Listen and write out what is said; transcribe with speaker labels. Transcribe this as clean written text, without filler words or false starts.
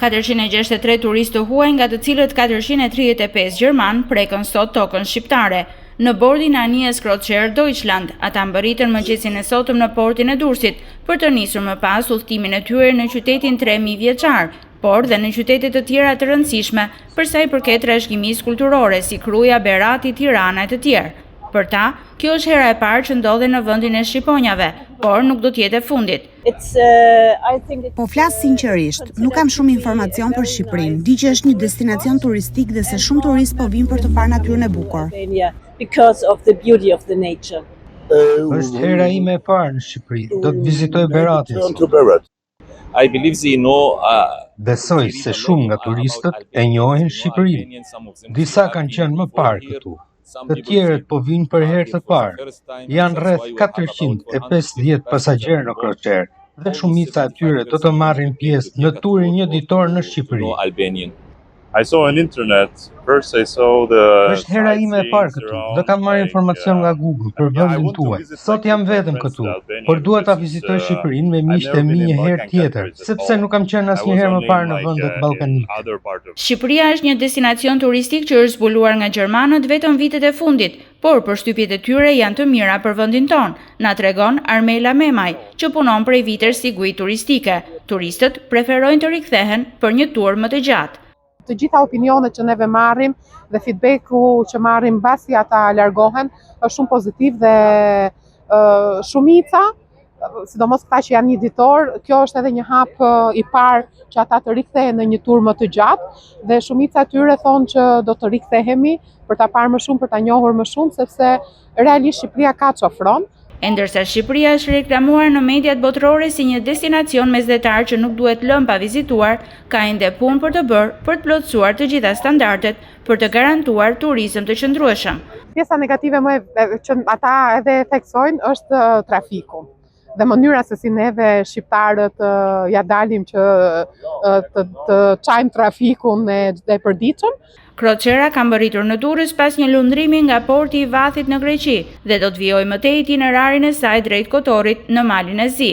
Speaker 1: 463 turistë të huaj, nga të cilët 435 gjerman prekën sot tokën shqiptare. Në bordin e anijës Crociere Deutschland, ata mbërritën mëngjesin e sotëm në portin e Durrësit për të nisur më pas udhëtimin e tyre në qytetin 3000 vjeçar, por dhe në qytete të tjera të rëndësishme për sa i përket trashëgimisë kulturore si Kruja, Berati, Tirana e të tjerë. Për ta, kjo është hera e parë që ndodhe në vendin e Shqiponjave, por nuk do t'jetë e fundit.
Speaker 2: Po flas sinqerisht, nuk kam shumë informacion për Shqipërinë. Di që është një destinacion turistik dhe se shumë turistë po vinë për të parë natyrën e bukur.
Speaker 3: Është hera ime e parë në Shqipëri. Do të vizitoj Beratin. Besoj se shumë nga turistët e njohin Shqipërinë. Disa kanë qenë më parë këtu. Të tjerët po vinë për herë të parë. Janë rreth 450 pasagjerë në Crociere dhe shumica e tyre do të marrin pjesë në turin një ditor në Shqipëri. Është hera ime e parë këtu dhe kam marrë informacion nga Google për vendin tuaj. Sot jam vetëm këtu, por dua ta vizitoj Shqipërinë me miqtë e mi një herë tjetër, sepse nuk kam qenë asnjëherë më parë në vendet ballkanike.
Speaker 1: Shqipëria është një destinacion turistik që është zbuluar nga gjermanët vetëm vitet e fundit, por përshtypjet e tyre janë të mira për vendin tonë, na tregon Armela Memaj, që punon prej vitesh si guid turistike. Turistët preferojnë të rikthehen për një tur më të gjatë.
Speaker 4: Të gjitha opinionet që neve marrim dhe feedbacku që marrim mbasi ata largohen është shumë pozitiv dhe shumica, sidomos këta që janë një ditor, kjo është edhe një hap i parë që ata të rikthehen në një tur më të gjatë dhe shumica tyre thonë që do të rikthehemi për ta parë më shumë, për ta njohur më shumë, sepse realisht Shqipëria ka ç'ofron.
Speaker 1: Ndërsa Shqipëria është reklamuar në mediat botërore si një destinacion mesdhetar që nuk duhet lënë pa vizituar, ka ende punë për të bërë për të plotësuar të gjitha standardet për të garantuar turizëm të qëndrueshëm.
Speaker 4: Pjesa negative më që ata edhe theksojnë është trafiku dhe mënyra se si neve shqiptarët ja dalim që të çajmë trafikun e përditshëm.
Speaker 1: Crociera ka mbërritur në Durrës pas një lundrimi nga porti i Vathit në Greqi dhe do të vijojë më tej itinerarin e saj drejt Kotorit në Malin e Zi.